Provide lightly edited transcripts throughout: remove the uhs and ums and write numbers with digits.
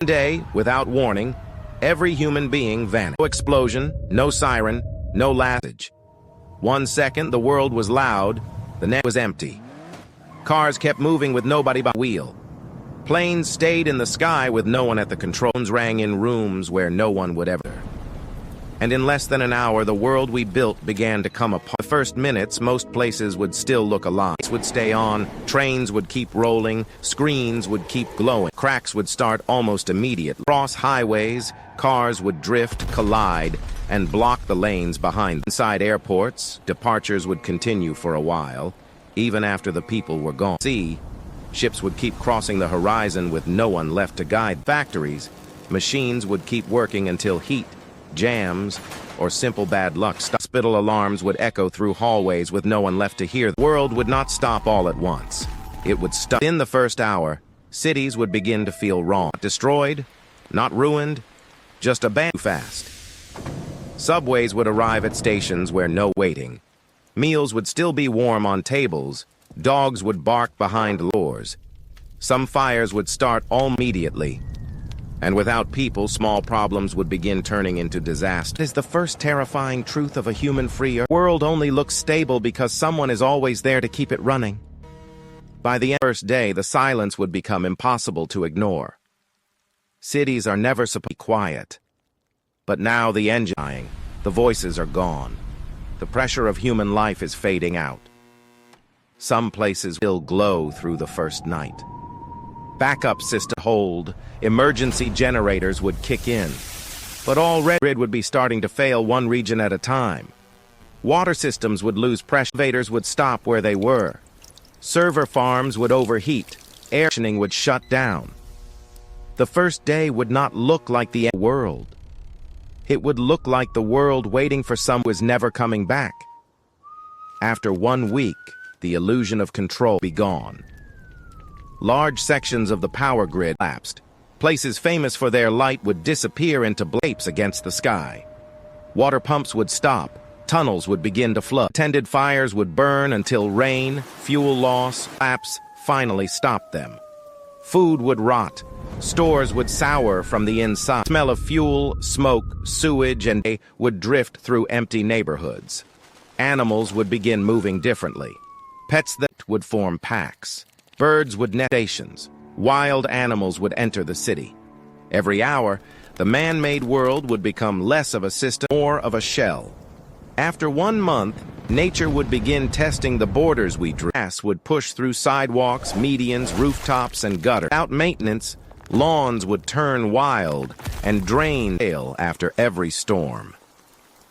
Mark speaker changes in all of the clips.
Speaker 1: One day, without warning, every human being vanished. No explosion, no siren, no message. 1 second, the world was loud, the next was empty. Cars kept moving with nobody by the wheel. Planes stayed in the sky with no one at the controls. Rang in rooms where no one would ever. And in less than an hour, the world we built began to come apart. The first minutes, most places would still look alive. Lights would stay on, trains would keep rolling, screens would keep glowing. Cracks would start almost immediately. Across highways, cars would drift, collide, and block the lanes behind them. Inside airports, departures would continue for a while, even after the people were gone. Ships would keep crossing the horizon with no one left to guide. Factories, machines would keep working until heat, jams, or simple bad luck stopped. Hospital alarms would echo through hallways with no one left to hear. The world would not stop all at once. It would stop. In the first hour, cities would begin to feel wrong. Not destroyed, not ruined, just abandoned fast. Subways would arrive at stations where no waiting. Meals would still be warm on tables. Dogs would bark behind doors. Some fires would start all immediately. And without people, small problems would begin turning into disaster. It is the first terrifying truth of a human-free earth. The world only looks stable because someone is always there to keep it running. By the first day, the silence would become impossible to ignore. Cities are never supposed to be quiet. But now the engine is dying. The voices are gone. The pressure of human life is fading out. Some places will glow through the first night. Backup system hold, emergency generators would kick in. But already the grid would be starting to fail one region at a time. Water systems would lose pressure. Elevators would stop where they were. Server farms would overheat. Air conditioning would shut down. The first day would not look like the world. It would look like the world waiting for someone who was never coming back. After 1 week, the illusion of control would be gone. Large sections of the power grid collapsed. Places famous for their light would disappear into blapes against the sky. Water pumps would stop. Tunnels would begin to flood. Tended fires would burn until rain, fuel loss, lapse finally stopped them. Food would rot. Stores would sour from the inside. The smell of fuel, smoke, sewage, and hay would drift through empty neighborhoods. Animals would begin moving differently. Pets that would form packs. Birds would nest stations. Wild animals would enter the city. Every hour, the man-made world would become less of a system, more of a shell. After 1 month, nature would begin testing the borders we drew. Grass would push through sidewalks, medians, rooftops, and gutters. Without maintenance, lawns would turn wild and drain after every storm.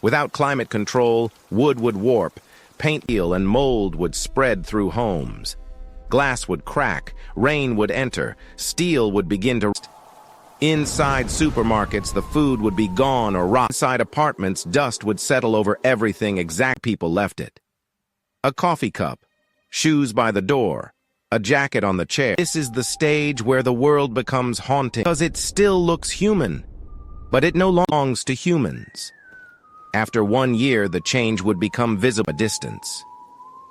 Speaker 1: Without climate control, wood would warp, paint peel, and mold would spread through homes. Glass would crack, rain would enter, steel would begin to... Inside supermarkets, the food would be gone or rot. Inside apartments, dust would settle over everything exact people left it. A coffee cup, shoes by the door, a jacket on the chair. This is the stage where the world becomes haunting, because it still looks human, but it no longer belongs to humans. After 1 year, the change would become visible at a distance.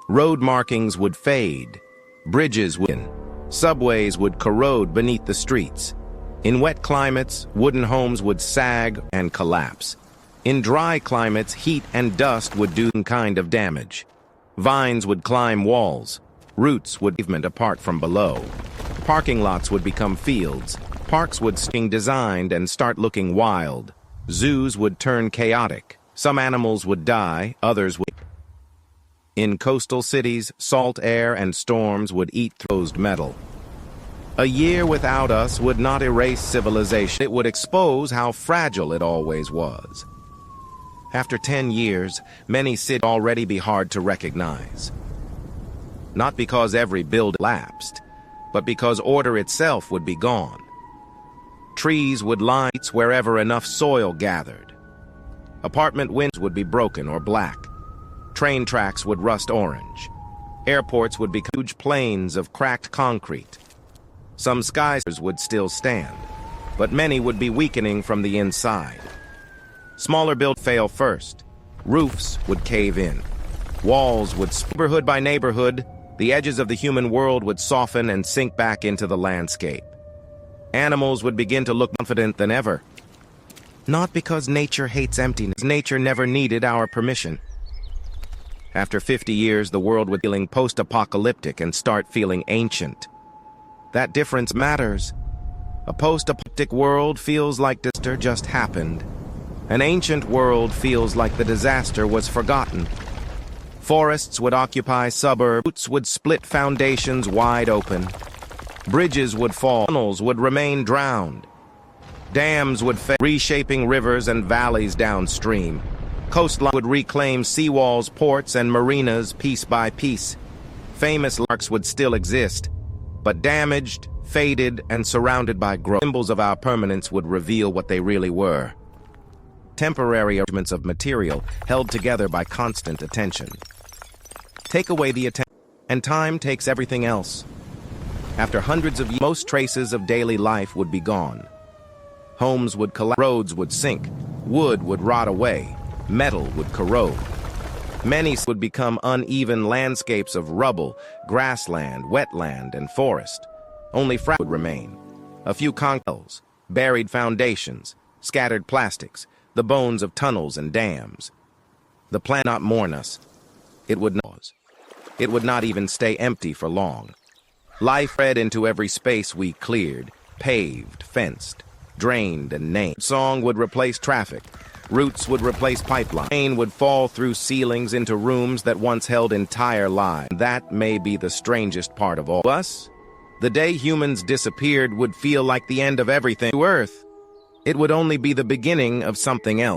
Speaker 1: Road markings would fade. Bridges would end. Subways would corrode beneath the streets. In wet climates, wooden homes would sag and collapse. In dry climates, heat and dust would do some kind of damage. Vines would climb walls. Roots would pavement apart from below. Parking lots would become fields. Parks would be designed and start looking wild. Zoos would turn chaotic. Some animals would die, others would. In coastal cities, salt air and storms would eat through metal. A year without us would not erase civilization. It would expose how fragile it always was. After 10 years, many cities would already be hard to recognize. Not because every building lapsed, but because order itself would be gone. Trees would line wherever enough soil gathered. Apartment windows would be broken or black. Train tracks would rust orange. Airports would be huge plains of cracked concrete. Some skyscrapers would still stand, but many would be weakening from the inside. Smaller buildings fail first. Roofs would cave in. Walls would neighborhood by neighborhood, the edges of the human world would soften and sink back into the landscape. Animals would begin to look confident than ever. Not because nature hates emptiness. Nature never needed our permission. After 50 years, the world would feeling post-apocalyptic and start feeling ancient. That difference matters. A post-apocalyptic world feels like disaster just happened. An ancient world feels like the disaster was forgotten. Forests would occupy suburbs, roots would split foundations wide open. Bridges would fall, tunnels would remain drowned. Dams would fail, reshaping rivers and valleys downstream. Coastline would reclaim seawalls, ports, and marinas piece by piece. Famous landmarks would still exist, but damaged, faded, and surrounded by growth. Symbols of our permanence would reveal what they really were. Temporary arrangements of material held together by constant attention. Take away the attention, and time takes everything else. After hundreds of years, most traces of daily life would be gone. Homes would collapse, roads would sink, wood would rot away, metal would corrode. Many would become uneven landscapes of rubble, grassland, wetland, and forest. Only fragments would remain. A few concretes, buried foundations, scattered plastics, the bones of tunnels and dams. The planet would not mourn us. It would not. It would not even stay empty for long. Life spread into every space we cleared, paved, fenced, drained, and named. Song would replace traffic. Roots would replace pipelines. Rain would fall through ceilings into rooms that once held entire lives. That may be the strangest part of all. Us? The day humans disappeared would feel like the end of everything to Earth. It would only be the beginning of something else.